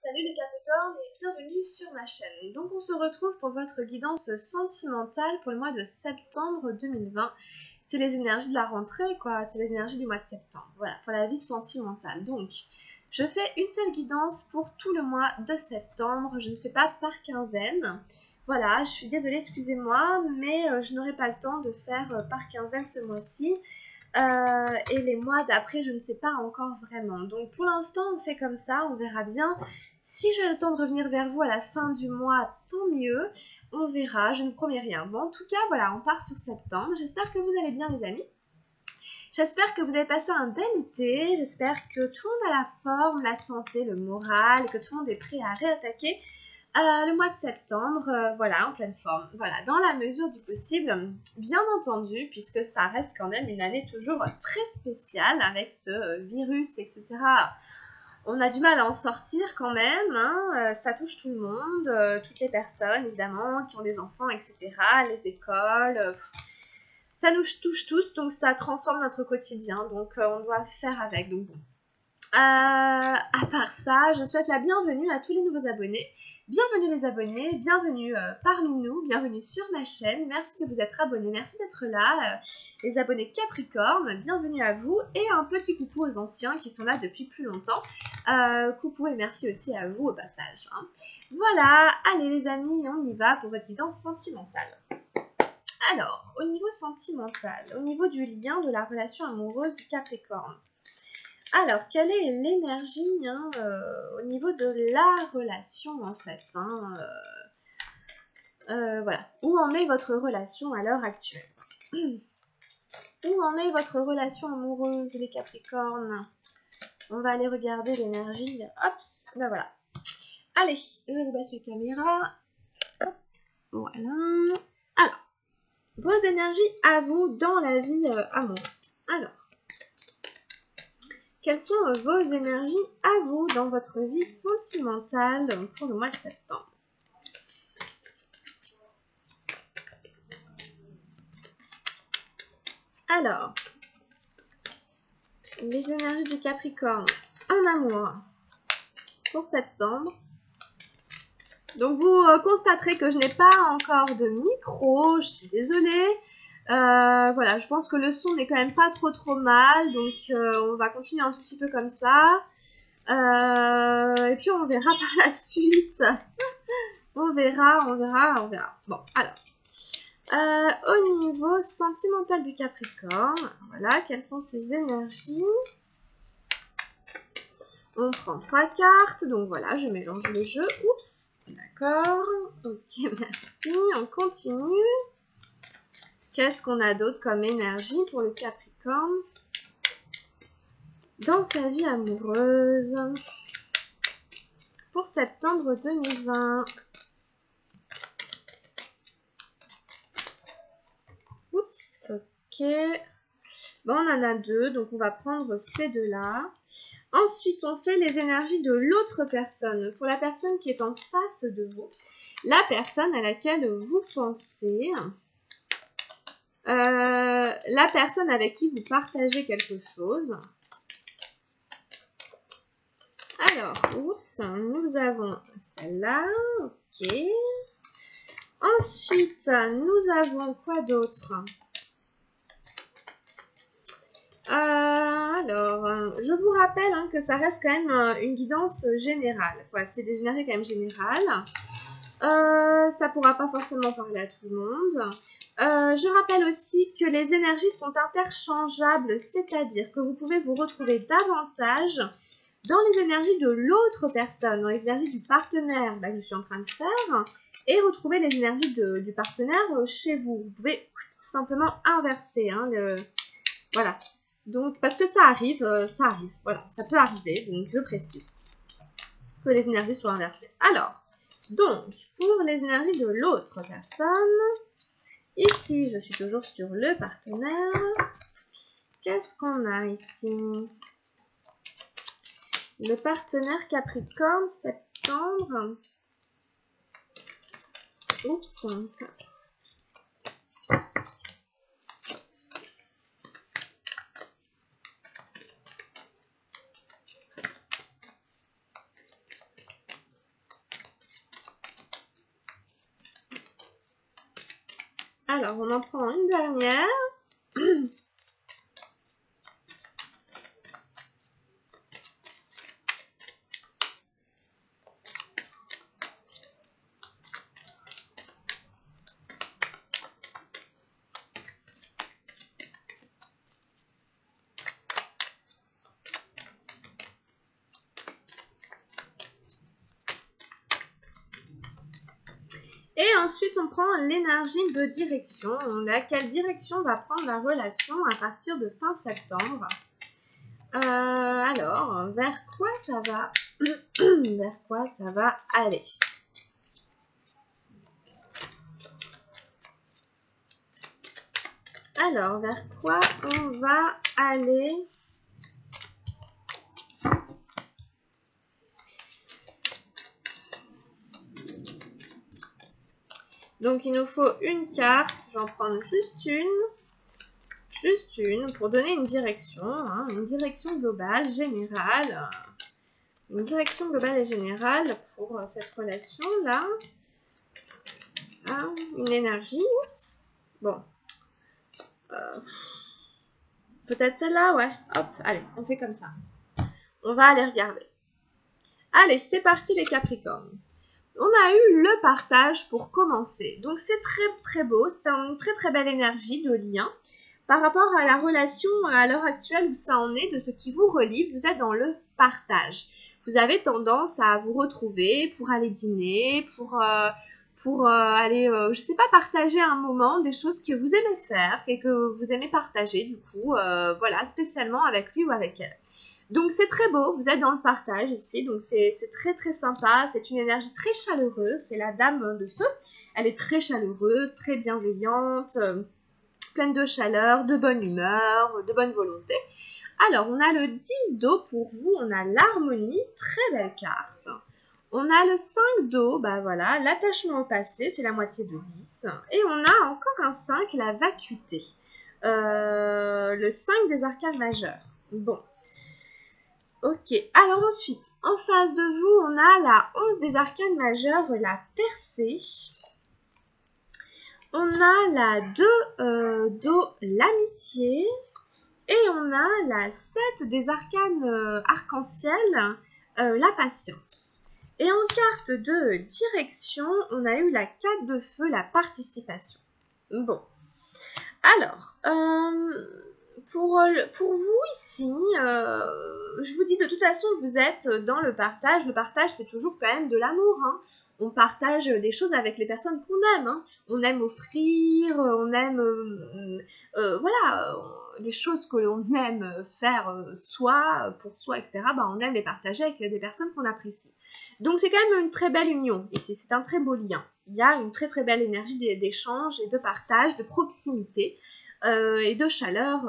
Salut les Capricornes et bienvenue sur ma chaîne. Donc on se retrouve pour votre guidance sentimentale pour le mois de septembre 2020. C'est les énergies de la rentrée quoi, c'est les énergies du mois de septembre. Voilà, pour la vie sentimentale. Donc je fais une seule guidance pour tout le mois de septembre, je ne fais pas par quinzaine. Voilà, je suis désolée, excusez-moi, mais je n'aurai pas le temps de faire par quinzaine ce mois-ci. Et les mois d'après, je ne sais pas encore vraiment. Donc pour l'instant, on fait comme ça, on verra bien. Si j'ai le temps de revenir vers vous à la fin du mois, tant mieux. On verra, je ne promets rien. Bon, en tout cas, voilà, on part sur septembre. J'espère que vous allez bien, les amis. J'espère que vous avez passé un bel été. J'espère que tout le monde a la forme, la santé, le moral, que tout le monde est prêt à réattaquer le mois de septembre, voilà, en pleine forme. Voilà, dans la mesure du possible, bien entendu, puisque ça reste quand même une année toujours très spéciale avec ce virus, etc. On a du mal à en sortir quand même, hein, ça touche tout le monde, toutes les personnes évidemment qui ont des enfants, etc., les écoles, ça nous touche tous, donc ça transforme notre quotidien, donc on doit faire avec, donc bon. À part ça, je souhaite la bienvenue à tous les nouveaux abonnés. Bienvenue les abonnés, bienvenue parmi nous, bienvenue sur ma chaîne. Merci de vous être abonnés, merci d'être là. Les abonnés Capricorne, bienvenue à vous. Et un petit coucou aux anciens qui sont là depuis plus longtemps. Coucou et merci aussi à vous au passage. Hein. Voilà, allez les amis, on y va pour votre guidance sentimentale. Alors, au niveau sentimental, au niveau du lien de la relation amoureuse du Capricorne. Alors, quelle est l'énergie au niveau de la relation en fait voilà. Où en est votre relation à l'heure actuelle? Où en est votre relation amoureuse, les Capricornes? On va aller regarder l'énergie. Hop, ben voilà. Allez, je vous baisse la caméra. Hop, voilà. Alors, vos énergies à vous dans la vie amoureuse. Alors. Quelles sont vos énergies à vous dans votre vie sentimentale pour le mois de septembre? Alors, les énergies du Capricorne en amour pour septembre. Donc vous constaterez que je n'ai pas encore de micro, je suis désolée. Voilà, je pense que le son n'est quand même pas trop mal, donc on va continuer un tout petit peu comme ça. Et puis on verra par la suite. On verra. Bon, alors. Au niveau sentimental du Capricorne, voilà, quelles sont ses énergies? On prend 3 cartes, donc voilà, je mélange le jeu. Oups, d'accord. Ok, merci. On continue. Qu'est-ce qu'on a d'autre comme énergie pour le Capricorne dans sa vie amoureuse pour septembre 2020? Oups, ok. Bon, on en a deux, donc on va prendre ces deux-là. Ensuite, on fait les énergies de l'autre personne. Pour la personne qui est en face de vous, la personne à laquelle vous pensez, la personne avec qui vous partagez quelque chose. Alors, oups, nous avons celle-là, ok. Ensuite, nous avons quoi d'autre? Alors, je vous rappelle que ça reste quand même une guidance générale. C'est des énergies quand même générales. Ça ne pourra pas forcément parler à tout le monde. Je rappelle aussi que les énergies sont interchangeables, c'est-à-dire que vous pouvez vous retrouver davantage dans les énergies de l'autre personne, dans les énergies du partenaire que je suis en train de faire, et retrouver les énergies du partenaire chez vous. Vous pouvez tout simplement inverser. Voilà. Donc, parce que ça arrive, voilà, ça peut arriver, donc je précise que les énergies soient inversées. Alors, donc, pour les énergies de l'autre personne, ici, je suis toujours sur le partenaire. Qu'est-ce qu'on a ici? Le partenaire Capricorne, septembre. Oups. Alors, on en prend une dernière. Et ensuite, on prend l'énergie de direction. Quelle direction va prendre la relation à partir de fin septembre? Alors, vers quoi ça va vers quoi ça va aller? Alors, vers quoi on va aller? Donc, il nous faut une carte. Je vais en prendre juste une pour donner une direction, hein, une direction globale, générale. Une direction globale et générale pour cette relation-là. Hein, une énergie. Oups. Bon. Peut-être celle-là, ouais. Hop, allez, on fait comme ça. On va aller regarder. Allez, c'est parti les Capricornes. On a eu le partage pour commencer. Donc c'est très très beau, c'est une très très belle énergie de lien. Par rapport à la relation à l'heure actuelle où ça en est, de ce qui vous relie, vous êtes dans le partage. Vous avez tendance à vous retrouver pour aller dîner, pour aller, je sais pas, partager un moment, des choses que vous aimez faire et que vous aimez partager du coup, voilà, spécialement avec lui ou avec elle. Donc c'est très beau, vous êtes dans le partage ici, donc c'est très très sympa, c'est une énergie très chaleureuse, c'est la dame de feu, elle est très chaleureuse, très bienveillante, pleine de chaleur, de bonne humeur, de bonne volonté. Alors on a le 10 d'eau pour vous, on a l'harmonie, très belle carte. On a le 5 d'eau, bah voilà, l'attachement au passé, c'est la moitié de 10. Et on a encore un 5, la vacuité. Le 5 des arcanes majeures. Bon. Ok, alors ensuite, en face de vous, on a la 11 des arcanes majeures, la percée. On a la 2 d'eau, l'amitié. Et on a la 7 des arcanes arc-en-ciel, la patience. Et en carte de direction, on a eu la 4 de feu, la participation. Bon. Alors, pour vous ici, je vous dis de toute façon, vous êtes dans le partage. Le partage, c'est toujours quand même de l'amour. Hein. On partage des choses avec les personnes qu'on aime. Hein. On aime offrir, on aime, voilà, les choses que l'on aime faire soi, pour soi, etc. Bah, on aime les partager avec des personnes qu'on apprécie. Donc c'est quand même une très belle union ici, c'est un très beau lien. Il y a une très très belle énergie d'échange et de partage, de proximité et de chaleur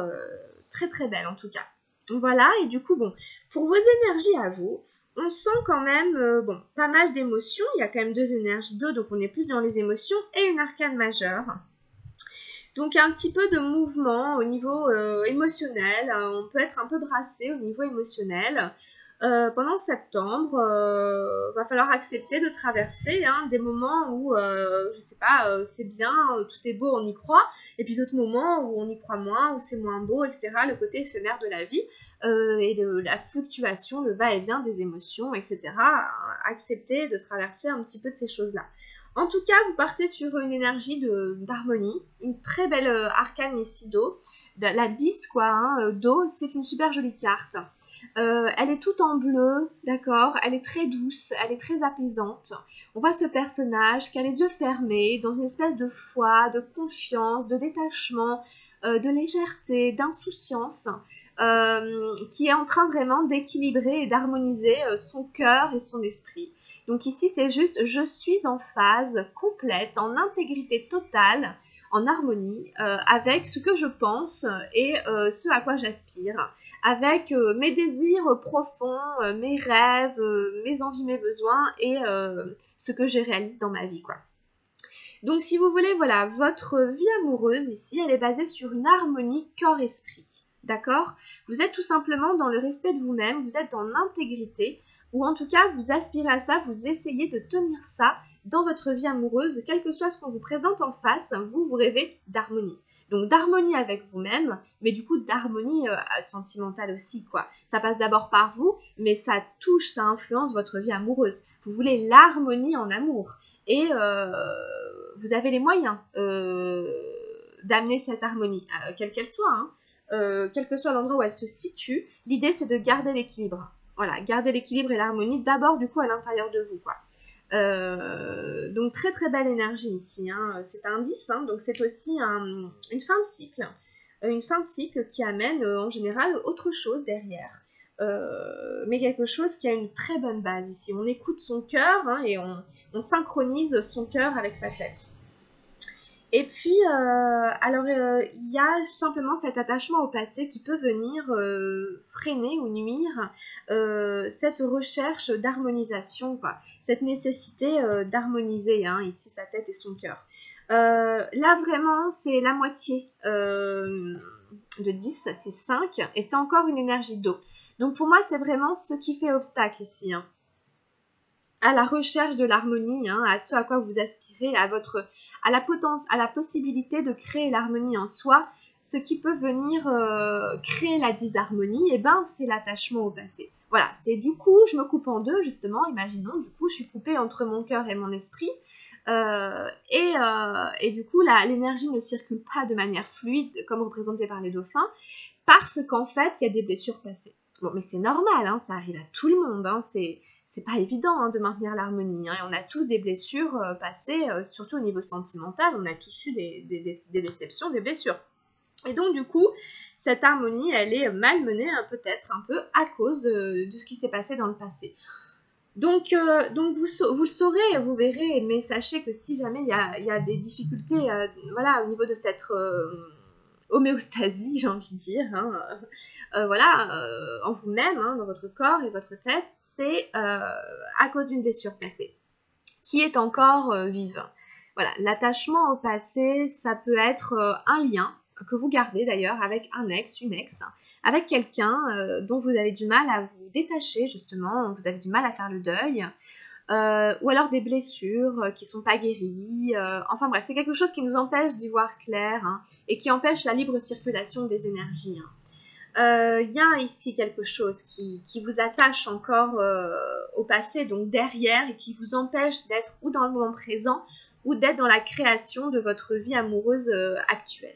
très très belle en tout cas. Voilà, et du coup, bon, pour vos énergies à vous, on sent quand même bon, pas mal d'émotions. Il y a quand même 2 énergies d'eau, donc on est plus dans les émotions, et une arcane majeure. Donc un petit peu de mouvement au niveau émotionnel, on peut être un peu brassé au niveau émotionnel. Pendant septembre, va falloir accepter de traverser hein, des moments où, je sais pas, c'est bien, tout est beau, on y croit, et puis d'autres moments où on y croit moins, où c'est moins beau, etc. Le côté éphémère de la vie et la fluctuation, le va-et-vient des émotions, etc. Accepter de traverser un petit peu de ces choses-là. En tout cas, vous partez sur une énergie d'harmonie, une très belle arcane ici d'eau, la 10 quoi, hein, d'eau, c'est une super jolie carte. Elle est toute en bleu, d'accord, elle est très douce, elle est très apaisante. On voit ce personnage qui a les yeux fermés, dans une espèce de foi, de confiance, de détachement, de légèreté, d'insouciance, qui est en train vraiment d'équilibrer et d'harmoniser son cœur et son esprit. Donc ici, c'est juste, je suis en phase complète, en intégrité totale, en harmonie avec ce que je pense et ce à quoi j'aspire, avec mes désirs profonds, mes rêves, mes envies, mes besoins et ce que je réalise dans ma vie, quoi. Donc si vous voulez, voilà, votre vie amoureuse ici, elle est basée sur une harmonie corps-esprit, d'accord? Vous êtes tout simplement dans le respect de vous-même, vous êtes en intégrité, ou en tout cas vous aspirez à ça, vous essayez de tenir ça dans votre vie amoureuse, quel que soit ce qu'on vous présente en face, vous rêvez d'harmonie. Donc d'harmonie avec vous-même, mais du coup d'harmonie sentimentale aussi, quoi. Ça passe d'abord par vous, mais ça touche, ça influence votre vie amoureuse. Vous voulez l'harmonie en amour. Et vous avez les moyens d'amener cette harmonie, quelle qu'elle soit, hein. Quel que soit l'endroit où elle se situe, l'idée c'est de garder l'équilibre. Voilà, garder l'équilibre et l'harmonie d'abord du coup à l'intérieur de vous, quoi. Donc très très belle énergie ici, hein. C'est un 10, hein, donc c'est aussi une fin de cycle. Une fin de cycle qui amène en général autre chose derrière. Mais quelque chose qui a une très bonne base ici. On écoute son cœur, hein, et on synchronise son cœur avec sa tête. Et puis, il y a simplement cet attachement au passé qui peut venir freiner ou nuire cette recherche d'harmonisation, quoi. Cette nécessité d'harmoniser, hein, ici sa tête et son cœur. Là, vraiment, c'est la moitié de 10, c'est 5, et c'est encore une énergie d'eau. Donc pour moi, c'est vraiment ce qui fait obstacle ici, hein, à la recherche de l'harmonie, hein, à ce à quoi vous aspirez, à la possibilité de créer l'harmonie en soi. Ce qui peut venir créer la disharmonie, et ben, c'est l'attachement au passé. Voilà, c'est du coup, je me coupe en deux, justement, imaginons, du coup, je suis coupée entre mon cœur et mon esprit, et du coup, l'énergie ne circule pas de manière fluide, comme représenté par les dauphins, parce qu'en fait, il y a des blessures passées. Bon, mais c'est normal, hein, ça arrive à tout le monde, hein, c'est pas évident, hein, de maintenir l'harmonie, hein, et on a tous des blessures passées, surtout au niveau sentimental, on a tous eu des déceptions, des blessures. Et donc du coup, cette harmonie, elle est malmenée peut-être un peu à cause de ce qui s'est passé dans le passé. Donc vous le saurez, vous verrez, mais sachez que si jamais il y a des difficultés voilà, au niveau de cette homéostasie, j'ai envie de dire, hein, voilà, en vous-même, hein, dans votre corps et votre tête, c'est à cause d'une blessure passée qui est encore vive. Voilà, l'attachement au passé, ça peut être un lien que vous gardez d'ailleurs avec un ex, une ex, avec quelqu'un dont vous avez du mal à vous détacher, justement, vous avez du mal à faire le deuil, ou alors des blessures qui sont pas guéries, enfin bref, c'est quelque chose qui nous empêche d'y voir clair, hein, et qui empêche la libre circulation des énergies, hein. Y a ici quelque chose qui vous attache encore au passé, donc derrière, et qui vous empêche d'être ou dans le moment présent, ou d'être dans la création de votre vie amoureuse actuelle.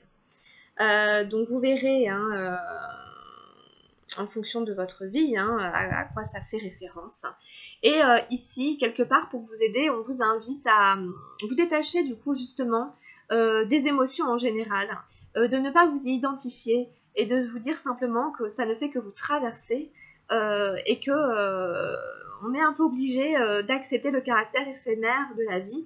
Donc vous verrez, hein, en fonction de votre vie, hein, à quoi ça fait référence. Et ici, quelque part, pour vous aider, on vous invite à vous détacher du coup justement des émotions en général, de ne pas vous y identifier, et de vous dire simplement que ça ne fait que vous traverser, et que on est un peu obligé d'accepter le caractère éphémère de la vie,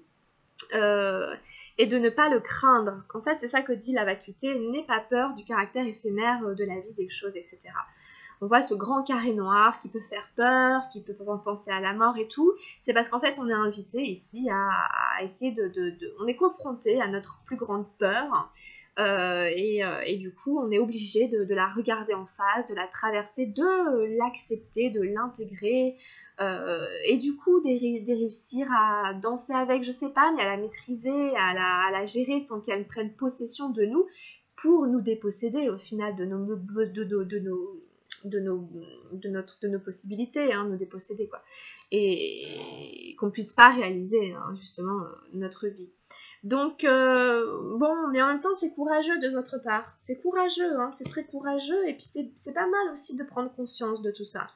et de ne pas le craindre. En fait, c'est ça que dit la vacuité, n'aie pas peur du caractère éphémère de la vie, des choses, etc. On voit ce grand carré noir qui peut faire peur, qui peut penser à la mort et tout. C'est parce qu'en fait, on est invité ici à essayer on est confronté à notre plus grande peur. Et du coup, on est obligé de la regarder en face, de la traverser, de l'accepter, de l'intégrer, et du coup, de réussir à danser avec, je sais pas, mais à la maîtriser, à la gérer sans qu'elle prenne possession de nous pour nous déposséder au final de nos possibilités, hein, nous déposséder, quoi. Et qu'on puisse pas réaliser, hein, justement, notre vie. Donc, bon, mais en même temps, c'est courageux de votre part. C'est courageux, hein, c'est très courageux. Et puis, c'est pas mal aussi de prendre conscience de tout ça.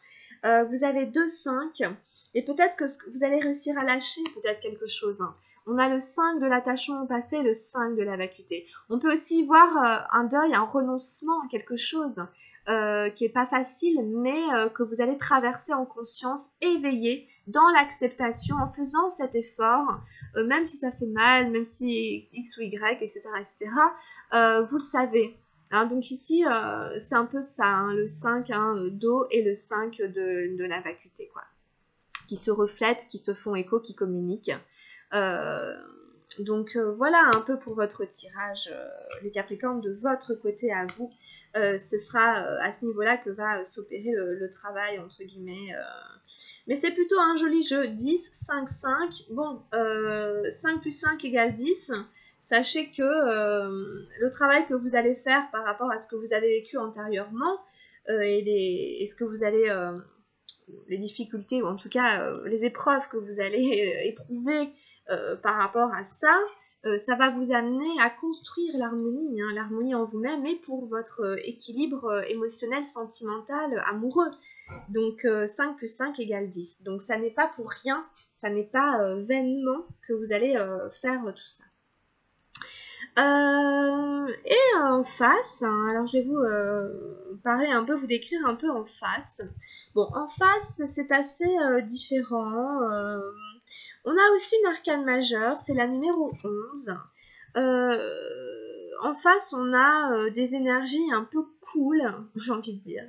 Vous avez 2-5. Et peut-être que vous allez réussir à lâcher peut-être quelque chose, hein. On a le 5 de l'attachement au passé et le 5 de la vacuité. On peut aussi voir un deuil, un renoncement à quelque chose qui n'est pas facile, mais que vous allez traverser en conscience, éveillée, dans l'acceptation, en faisant cet effort, même si ça fait mal, même si X ou Y, etc., vous le savez. Hein, donc ici, c'est un peu ça, hein, le 5 d'eau et le 5 de la vacuité, quoi, qui se reflètent, qui se font écho, qui communiquent. Donc voilà un peu pour votre tirage, les Capricornes, de votre côté à vous. ce sera à ce niveau-là que va s'opérer le travail, entre guillemets. Mais c'est plutôt un joli jeu. 10, 5, 5. Bon, 5 plus 5 égale 10. Sachez que le travail que vous allez faire par rapport à ce que vous avez vécu antérieurement et ce que vous allez... les difficultés, ou en tout cas les épreuves que vous allez éprouver par rapport à ça, ça va vous amener à construire l'harmonie, hein, l'harmonie en vous-même et pour votre équilibre émotionnel, sentimental, amoureux. Donc 5 plus 5 égale 10. Donc ça n'est pas pour rien, ça n'est pas vainement que vous allez faire tout ça. Et en face, hein, alors je vais vous parler un peu, vous décrire un peu en face. Bon, en face, c'est assez différent. On a aussi une arcane majeure, c'est la numéro 11. En face, on a des énergies un peu cool, j'ai envie de dire.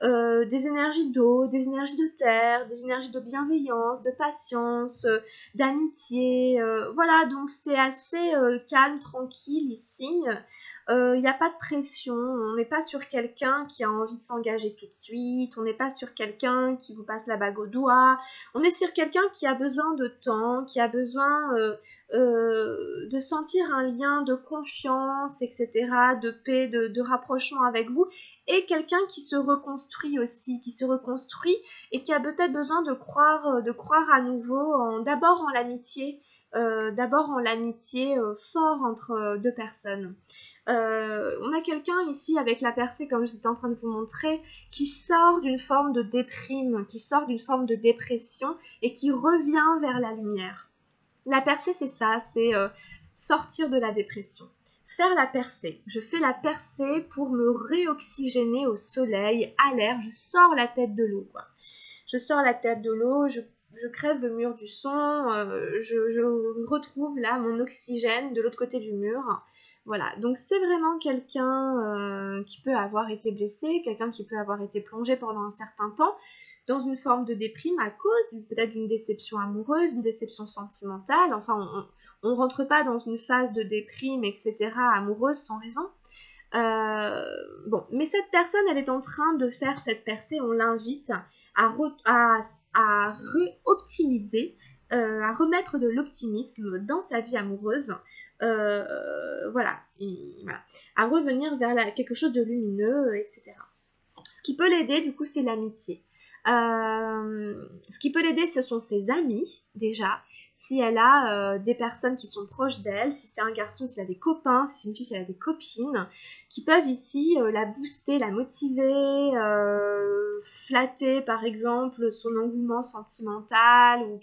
Des énergies d'eau, des énergies de terre, des énergies de bienveillance, de patience, d'amitié. Voilà, donc c'est assez calme, tranquille ici. Il n'y a pas de pression, on n'est pas sur quelqu'un qui a envie de s'engager tout de suite, on n'est pas sur quelqu'un qui vous passe la bague au doigt, on est sur quelqu'un qui a besoin de temps, qui a besoin de sentir un lien de confiance, etc., de paix, de rapprochement avec vous, et quelqu'un qui se reconstruit aussi, qui se reconstruit et qui a peut-être besoin de croire à nouveau d'abord en l'amitié, fort entre deux personnes. On a quelqu'un ici avec la percée, comme j'étais en train de vous montrer, qui sort d'une forme de déprime, qui sort d'une forme de dépression et qui revient vers la lumière. La percée, c'est ça, c'est sortir de la dépression. Faire la percée. Je fais la percée pour me réoxygéner au soleil, à l'air. Je sors la tête de l'eau, quoi. Je sors la tête de l'eau, je crève le mur du son, je retrouve là mon oxygène de l'autre côté du mur. Voilà, donc c'est vraiment quelqu'un qui peut avoir été blessé, quelqu'un qui peut avoir été plongé pendant un certain temps dans une forme de déprime à cause peut-être d'une déception amoureuse, d'une déception sentimentale. Enfin, on rentre pas dans une phase de déprime, etc., amoureuse sans raison. Bon, mais cette personne, elle est en train de faire cette percée, on l'invite à optimiser, à remettre de l'optimisme dans sa vie amoureuse. Voilà, à revenir vers quelque chose de lumineux, etc. Ce qui peut l'aider, du coup, c'est l'amitié. Ce qui peut l'aider, ce sont ses amis, déjà. Si elle a des personnes qui sont proches d'elle, si c'est un garçon, si elle a des copains, si c'est une fille, si elle a des copines, qui peuvent ici la booster, la motiver, flatter par exemple son engouement sentimental, ou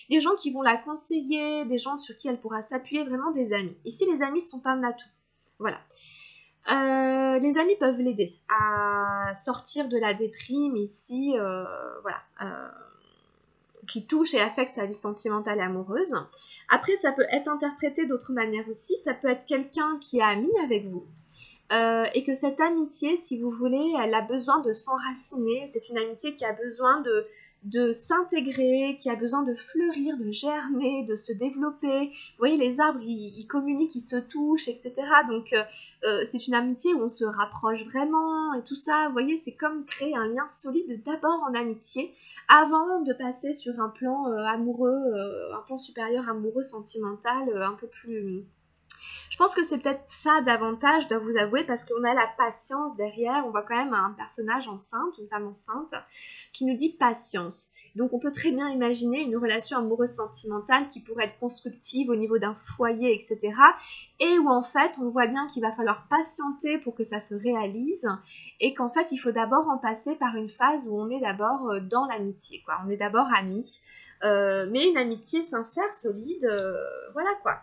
des gens qui vont la conseiller, des gens sur qui elle pourra s'appuyer, vraiment des amis. Ici, les amis sont un atout. Voilà. Les amis peuvent l'aider à sortir de la déprime ici, qui touche et affecte sa vie sentimentale et amoureuse. Après, ça peut être interprété d'autres manières aussi. Ça peut être quelqu'un qui est ami avec vous et que cette amitié, si vous voulez, elle a besoin de s'enraciner. C'est une amitié qui a besoin de s'intégrer, qui a besoin de fleurir, de germer, de se développer. Vous voyez, les arbres, ils communiquent, ils se touchent, etc. Donc, c'est une amitié où on se rapproche vraiment et tout ça. Vous voyez, c'est comme créer un lien solide d'abord en amitié avant de passer sur un plan amoureux, un plan supérieur amoureux, sentimental, un peu plus... Je pense que c'est peut-être ça davantage, je dois vous avouer, parce qu'on a la patience derrière. On voit quand même un personnage enceinte, une femme enceinte, qui nous dit patience. Donc on peut très bien imaginer une relation amoureuse sentimentale qui pourrait être constructive au niveau d'un foyer, etc. Et où en fait on voit bien qu'il va falloir patienter pour que ça se réalise et qu'en fait il faut d'abord en passer par une phase où on est d'abord dans l'amitié, quoi. On est d'abord amis, mais une amitié sincère, solide, voilà quoi.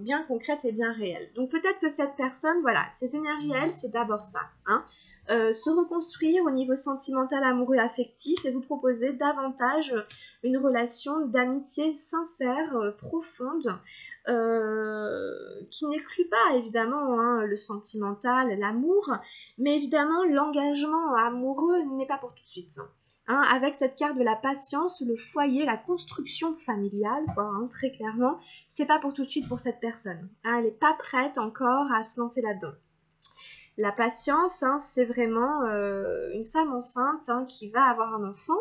Bien concrète et bien réelle. Donc peut-être que cette personne, voilà, ses énergies à elle, c'est d'abord ça, hein. Se reconstruire au niveau sentimental, amoureux, affectif et vous proposer davantage une relation d'amitié sincère, profonde, qui n'exclut pas évidemment hein, le sentimental, l'amour, mais évidemment l'engagement amoureux n'est pas pour tout de suite. Hein, avec cette carte de la patience, le foyer, la construction familiale, quoi, hein, très clairement, c'est pas pour tout de suite pour cette personne. Hein, elle n'est pas prête encore à se lancer là-dedans. La patience, hein, c'est vraiment une femme enceinte hein, qui va avoir un enfant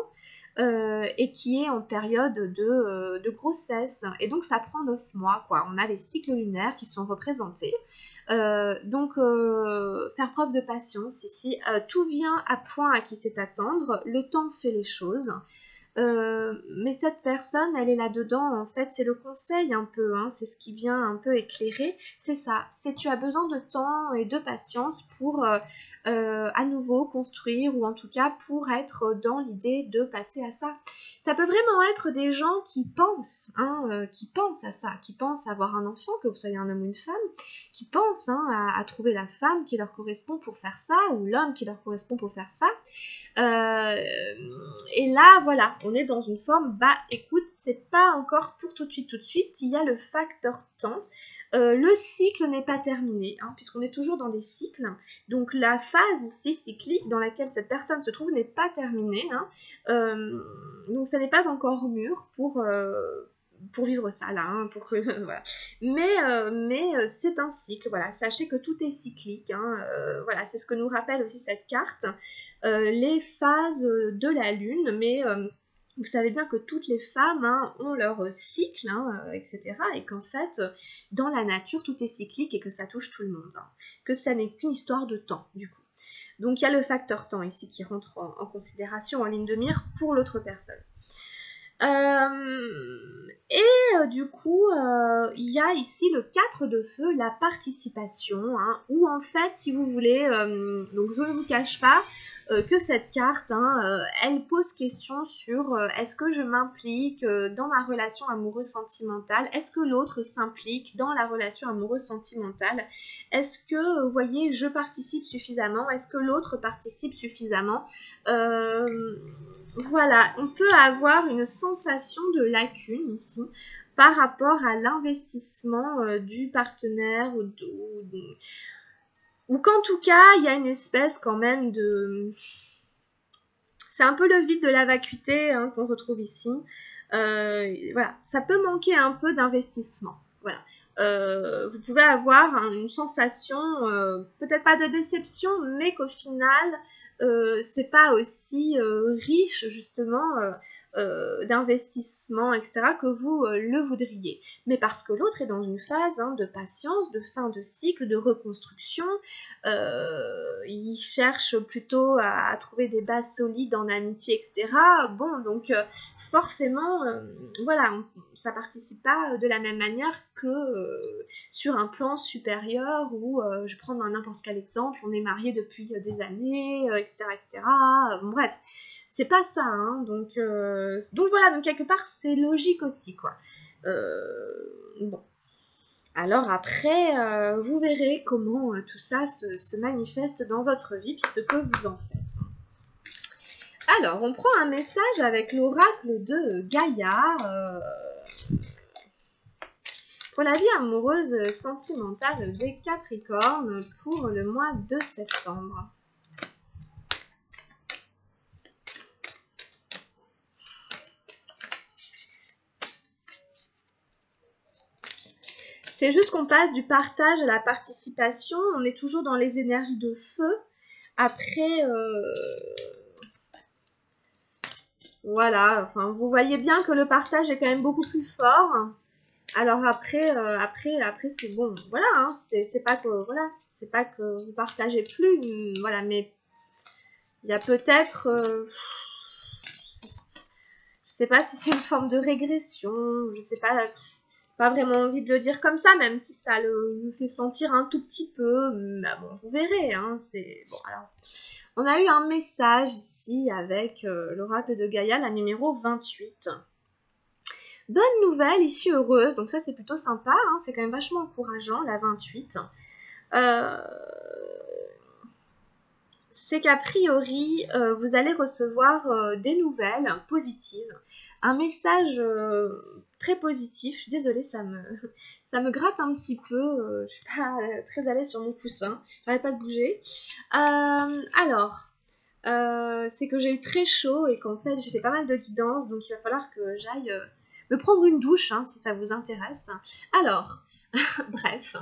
et qui est en période de grossesse. Et donc ça prend 9 mois, quoi. On a les cycles lunaires qui sont représentés. Donc faire preuve de patience ici. Tout vient à point à qui sait attendre. Le temps fait les choses. Mais cette personne, elle est là-dedans, en fait, c'est le conseil un peu, hein, c'est ce qui vient un peu éclairer, c'est ça, c'est tu as besoin de temps et de patience pour à nouveau construire ou en tout cas pour être dans l'idée de passer à ça. Ça peut vraiment être des gens qui pensent, hein, qui pensent à ça, qui pensent à avoir un enfant, que vous soyez un homme ou une femme, qui pensent hein, à trouver la femme qui leur correspond pour faire ça ou l'homme qui leur correspond pour faire ça. Et là, voilà, on est dans une forme, bah écoute, c'est pas encore pour tout de suite, il y a le facteur temps. Le cycle n'est pas terminé, hein, puisqu'on est toujours dans des cycles. Donc la phase ici cyclique dans laquelle cette personne se trouve n'est pas terminée. Hein. Donc ça n'est pas encore mûr pour vivre ça là, hein, pour que voilà. Mais c'est un cycle, voilà. Sachez que tout est cyclique, hein, voilà, c'est ce que nous rappelle aussi cette carte. Les phases de la lune, mais vous savez bien que toutes les femmes hein, ont leur cycle, hein, etc. Et qu'en fait, dans la nature, tout est cyclique et que ça touche tout le monde. Hein. Que ça n'est qu'une histoire de temps, du coup. Donc il y a le facteur temps ici qui rentre en considération, en ligne de mire pour l'autre personne. Du coup, il y a ici le 4 de feu, la participation, hein, où en fait, si vous voulez, donc je ne vous cache pas, que cette carte, hein, elle pose question sur est-ce que je m'implique dans ma relation amoureuse sentimentale? Est-ce que l'autre s'implique dans la relation amoureuse sentimentale? Est-ce que, vous voyez, je participe suffisamment? Est-ce que l'autre participe suffisamment? Voilà, on peut avoir une sensation de lacune ici par rapport à l'investissement du partenaire ou qu'en tout cas, il y a une espèce quand même de... C'est un peu le vide de la vacuité hein, qu'on retrouve ici. Voilà, ça peut manquer un peu d'investissement. Voilà. Vous pouvez avoir une sensation, peut-être pas de déception, mais qu'au final, c'est pas aussi riche justement d'investissement, etc., que vous le voudriez. Mais parce que l'autre est dans une phase hein, de patience, de fin de cycle, de reconstruction. Il cherche plutôt à trouver des bases solides en amitié, etc. Bon, donc forcément, voilà, ça participe pas de la même manière que sur un plan supérieur où, je prends n'importe quel exemple, on est mariés depuis des années, etc., etc. Bref, c'est pas ça, hein, donc voilà, donc quelque part c'est logique aussi, quoi. Bon. Alors après, vous verrez comment tout ça se manifeste dans votre vie, puis ce que vous en faites. Alors, on prend un message avec l'oracle de Gaïa pour la vie amoureuse sentimentale des Capricornes pour le mois de septembre. C'est juste qu'on passe du partage à la participation. On est toujours dans les énergies de feu. Après, voilà. Enfin, vous voyez bien que le partage est quand même beaucoup plus fort. Alors après, c'est bon. Voilà, hein, c'est pas que c'est pas que vous partagez plus. Voilà, mais il y a peut-être, je sais pas si c'est une forme de régression. Je sais pas vraiment envie de le dire comme ça, même si ça le fait sentir un tout petit peu. Mais bon, vous verrez, hein, c'est... Bon, alors, on a eu un message ici avec l'oracle de Gaïa, la numéro 28. Bonne nouvelle, issue heureuse, donc ça c'est plutôt sympa, hein, c'est quand même vachement encourageant, la 28. C'est qu'a priori, vous allez recevoir des nouvelles positives, un message très positif. Je suis désolée, ça me gratte un petit peu, je suis pas très à l'aise sur mon coussin, j'arrête pas de bouger. C'est que j'ai eu très chaud et qu'en fait j'ai fait pas mal de guidance, donc il va falloir que j'aille me prendre une douche, hein, si ça vous intéresse. Alors, bref...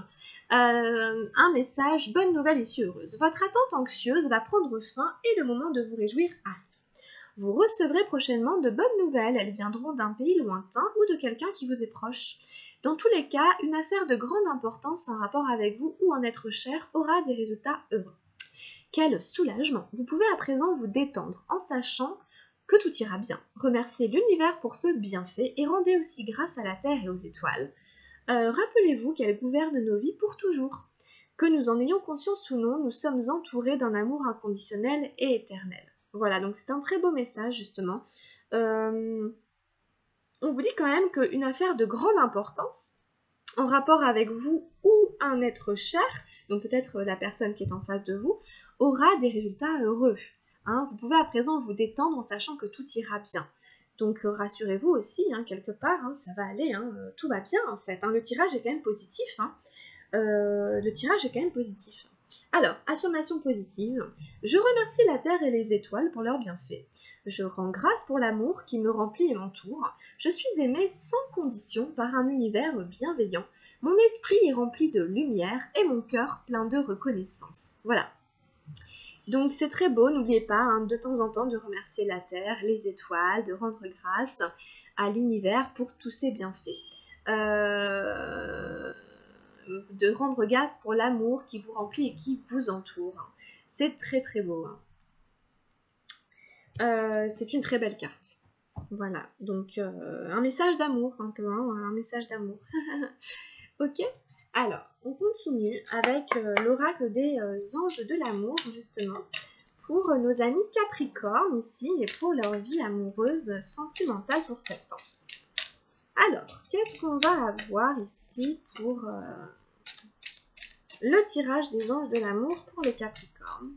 Un message, bonne nouvelle issue heureuse. Votre attente anxieuse va prendre fin et le moment de vous réjouir arrive. Vous recevrez prochainement de bonnes nouvelles, elles viendront d'un pays lointain ou de quelqu'un qui vous est proche. Dans tous les cas, une affaire de grande importance en rapport avec vous ou un être cher aura des résultats heureux. Quel soulagement! Vous pouvez à présent vous détendre en sachant que tout ira bien. Remerciez l'univers pour ce bienfait et rendez aussi grâce à la terre et aux étoiles. Rappelez-vous qu'elles gouvernent nos vies pour toujours. Que nous en ayons conscience ou non, nous sommes entourés d'un amour inconditionnel et éternel. Voilà, donc c'est un très beau message justement. On vous dit quand même qu'une affaire de grande importance, en rapport avec vous ou un être cher, donc peut-être la personne qui est en face de vous, aura des résultats heureux. Hein, vous pouvez à présent vous détendre en sachant que tout ira bien. Donc rassurez-vous aussi, hein, quelque part, hein, ça va aller, hein, tout va bien en fait. Hein, le tirage est quand même positif. Hein. Le tirage est quand même positif. Alors, affirmation positive. Je remercie la Terre et les étoiles pour leurs bienfaits. Je rends grâce pour l'amour qui me remplit et m'entoure. Je suis aimée sans condition par un univers bienveillant. Mon esprit est rempli de lumière et mon cœur plein de reconnaissance. Voilà. Donc c'est très beau, n'oubliez pas hein, de temps en temps de remercier la Terre, les étoiles, de rendre grâce à l'univers pour tous ses bienfaits. De rendre grâce pour l'amour qui vous remplit et qui vous entoure. C'est très très beau. Hein. C'est une très belle carte. Voilà, donc un message d'amour un peu, hein, un message d'amour. Ok, alors on continue avec l'oracle des anges de l'amour justement pour nos amis Capricorne ici et pour leur vie amoureuse sentimentale pour septembre. Alors, qu'est-ce qu'on va avoir ici pour le tirage des anges de l'amour pour les Capricornes?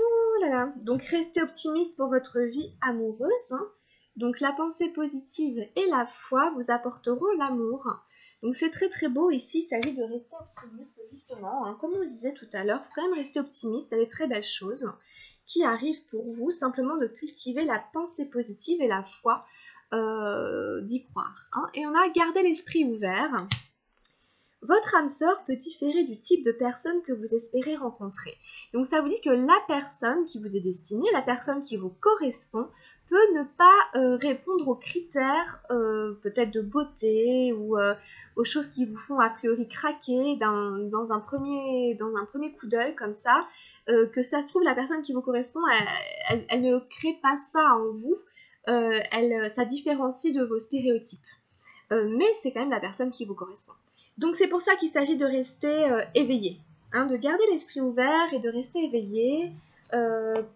Oh là là. Donc, restez optimiste pour votre vie amoureuse. Hein. Donc, la pensée positive et la foi vous apporteront l'amour. Donc, c'est très très beau. Ici, il s'agit de rester optimiste, justement. Hein. Comme on le disait tout à l'heure, il faut quand même rester optimiste. Il y a des très belles choses qui arrivent pour vous. Simplement de cultiver la pensée positive et la foi d'y croire. Hein. Et on a gardé l'esprit ouvert. Votre âme sœur peut différer du type de personne que vous espérez rencontrer. Donc ça vous dit que la personne qui vous est destinée, la personne qui vous correspond, peut ne pas répondre aux critères peut-être de beauté ou aux choses qui vous font a priori craquer dans un premier coup d'œil comme ça. Que ça se trouve, la personne qui vous correspond, elle ne crée pas ça en vous, ça différencie de vos stéréotypes. Mais c'est quand même la personne qui vous correspond. Donc c'est pour ça qu'il s'agit de rester éveillé, hein, de garder l'esprit ouvert et de rester éveillé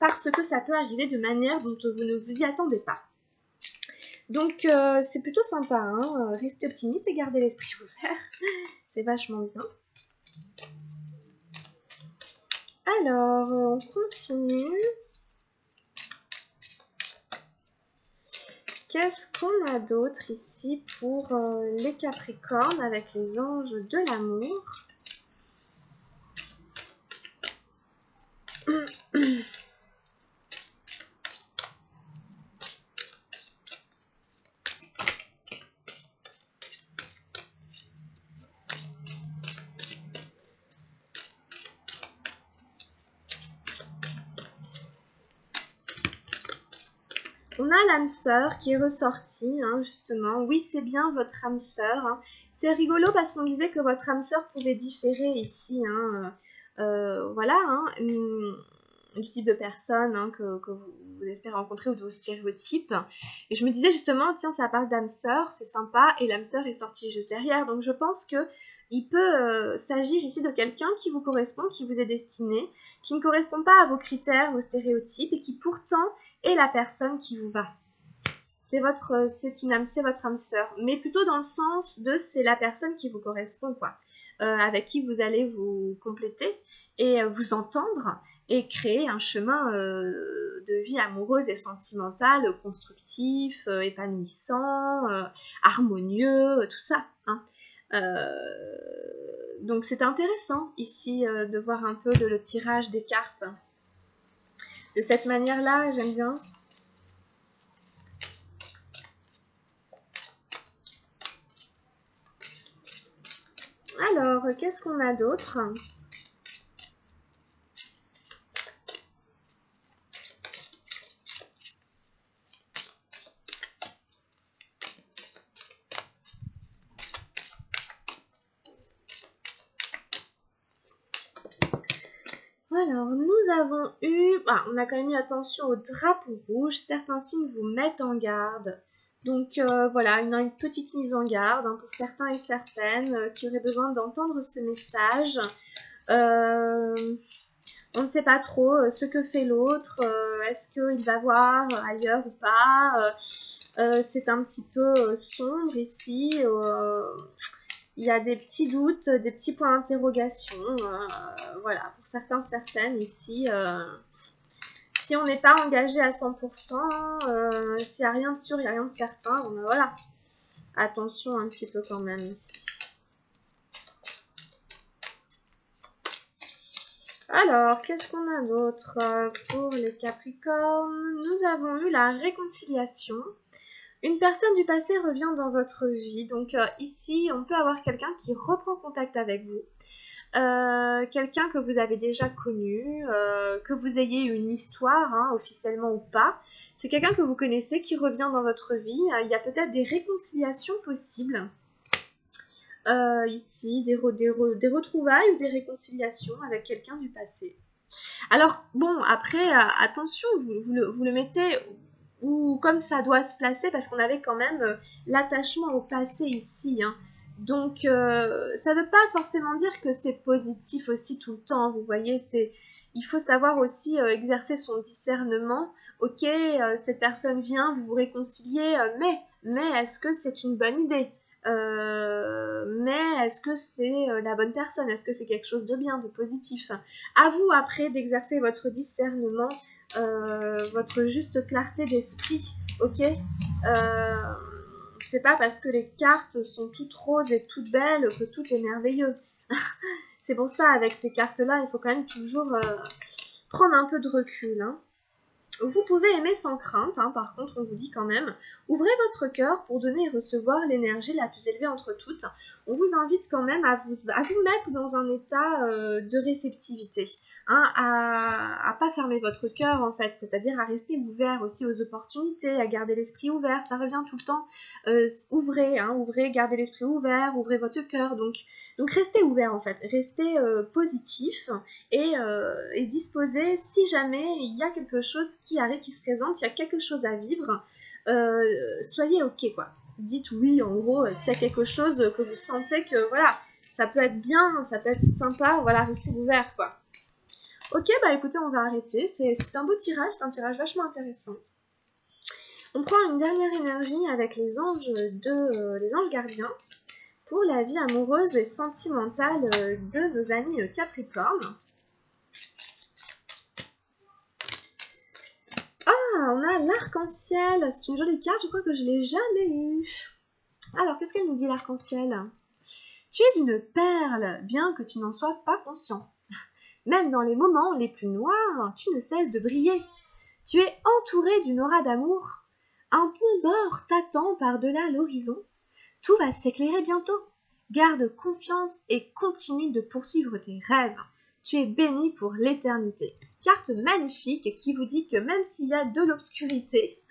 parce que ça peut arriver de manière dont vous ne vous y attendez pas. Donc c'est plutôt sympa, hein, rester optimiste et garder l'esprit ouvert, c'est vachement bien. Alors, on continue. Qu'est-ce qu'on a d'autre ici pour les Capricornes avec les anges de l'amour? On a l'âme sœur qui est ressortie, hein, justement. Oui, c'est bien votre âme sœur. Hein. C'est rigolo parce qu'on disait que votre âme sœur pouvait différer ici. Hein, voilà, hein, du type de personne hein, que vous espérez rencontrer ou de vos stéréotypes. Et je me disais justement, tiens, ça parle d'âme sœur, c'est sympa. Et l'âme sœur est sortie juste derrière. Donc je pense que il peut s'agir ici de quelqu'un qui vous correspond, qui vous est destiné, qui ne correspond pas à vos critères, vos stéréotypes, et qui pourtant est la personne qui vous va. C'est votre âme sœur, mais plutôt dans le sens de c'est la personne qui vous correspond, quoi, avec qui vous allez vous compléter et vous entendre et créer un chemin de vie amoureuse et sentimentale, constructif, épanouissant, harmonieux, tout ça. Hein. Donc c'est intéressant ici de voir un peu le tirage des cartes. De cette manière-là, j'aime bien. Alors, qu'est-ce qu'on a d'autre? Alors, nous avons eu... on a quand même eu attention au drapeau rouge. Certains signes vous mettent en garde. Donc voilà, une petite mise en garde pour certains et certaines qui auraient besoin d'entendre ce message. On ne sait pas trop ce que fait l'autre. Est-ce qu'il va voir ailleurs ou pas? C'est un petit peu sombre ici. Il y a des petits doutes, des petits points d'interrogation. Voilà, pour certains, certaines ici. Si on n'est pas engagé à 100%, s'il n'y a rien de sûr, il n'y a rien de certain, bon, voilà. Attention un petit peu quand même ici. Alors, qu'est-ce qu'on a d'autre pour les Capricornes? Nous avons eu la réconciliation. Une personne du passé revient dans votre vie. Donc ici, on peut avoir quelqu'un qui reprend contact avec vous. Quelqu'un que vous avez déjà connu, que vous ayez une histoire, officiellement ou pas. C'est quelqu'un que vous connaissez qui revient dans votre vie. Il y a peut-être des réconciliations possibles. Ici, des retrouvailles ou des réconciliations avec quelqu'un du passé. Alors, bon, après, attention, vous le mettez où comme ça doit se placer parce qu'on avait quand même l'attachement au passé ici. Donc, ça ne veut pas forcément dire que c'est positif aussi tout le temps, vous voyez, il faut savoir aussi exercer son discernement. Ok, cette personne vient, vous vous réconciliez, mais est-ce que c'est une bonne idée? Mais est-ce que c'est la bonne personne? Est-ce que c'est quelque chose de bien, de positif? À vous après d'exercer votre discernement, votre juste clarté d'esprit, ok? C'est pas parce que les cartes sont toutes roses et toutes belles que tout est merveilleux. C'est pour ça, avec ces cartes-là, il faut quand même toujours prendre un peu de recul. Vous pouvez aimer sans crainte, par contre, on vous dit quand même, ouvrez votre cœur pour donner et recevoir l'énergie la plus élevée entre toutes. On vous invite quand même à vous mettre dans un état de réceptivité, à pas fermer votre cœur en fait, c'est-à-dire à rester ouvert aussi aux opportunités, à garder l'esprit ouvert, ça revient tout le temps. Ouvrez, gardez l'esprit ouvert, ouvrez votre cœur, donc restez ouvert en fait, restez positif et disposé si jamais il y a quelque chose qui se présente, il y a quelque chose à vivre, soyez ok quoi. Dites oui en gros, s'il y a quelque chose que vous sentez que voilà, ça peut être bien, ça peut être sympa, voilà, restez ouvert quoi. Ok, bah écoutez, on va arrêter, c'est un beau tirage, c'est un tirage vachement intéressant. On prend une dernière énergie avec les anges les anges gardiens pour la vie amoureuse et sentimentale de nos amis Capricorne. On a l'arc-en-ciel, c'est une jolie carte, je crois que je ne l'ai jamais eue. Alors, qu'est-ce qu'elle nous dit l'arc-en-ciel? Tu es une perle, bien que tu n'en sois pas conscient. Même dans les moments les plus noirs, tu ne cesses de briller. Tu es entouré d'une aura d'amour. Un pont d'or t'attend par-delà l'horizon. Tout va s'éclairer bientôt. Garde confiance et continue de poursuivre tes rêves. Tu es béni pour l'éternité. Carte magnifique qui vous dit que même s'il y a de l'obscurité,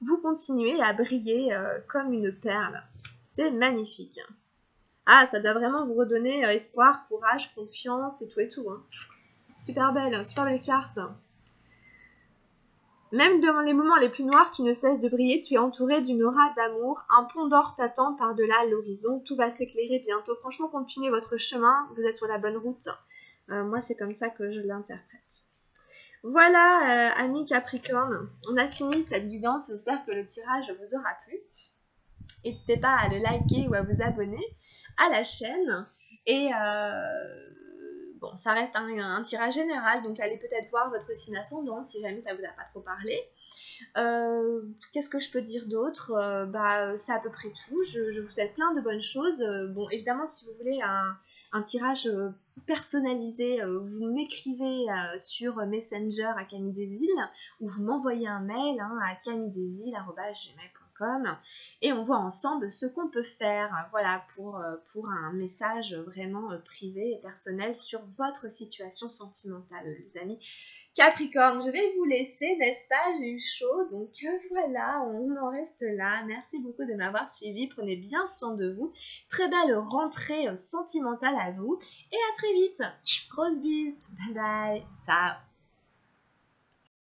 vous continuez à briller comme une perle. C'est magnifique. Ah, ça doit vraiment vous redonner espoir, courage, confiance et tout. Super belle carte. Même dans les moments les plus noirs, tu ne cesses de briller, tu es entouré d'une aura d'amour, un pont d'or t'attend par-delà l'horizon, tout va s'éclairer bientôt. Franchement, continuez votre chemin, vous êtes sur la bonne route. Moi, c'est comme ça que je l'interprète. Voilà, amis Capricorne, on a fini cette guidance, j'espère que le tirage vous aura plu. N'hésitez pas à le liker ou à vous abonner à la chaîne. Et bon, ça reste un tirage général, donc allez peut-être voir votre signe ascendant si jamais ça vous a pas trop parlé. Qu'est-ce que je peux dire d'autre? C'est à peu près tout. Je vous souhaite plein de bonnes choses. Bon, évidemment, si vous voulez un tirage personnalisé, vous m'écrivez sur Messenger à Camille des Îles ou vous m'envoyez un mail à camilledesilles@gmail.com. Capricorne et on voit ensemble ce qu'on peut faire, voilà, pour un message vraiment privé et personnel sur votre situation sentimentale, les amis. Capricorne, je vais vous laisser, n'est-ce pas? J'ai eu chaud, donc voilà, on en reste là. Merci beaucoup de m'avoir suivi. Prenez bien soin de vous. Très belle rentrée sentimentale à vous. Et à très vite. Grosse bise. Bye bye. Ciao.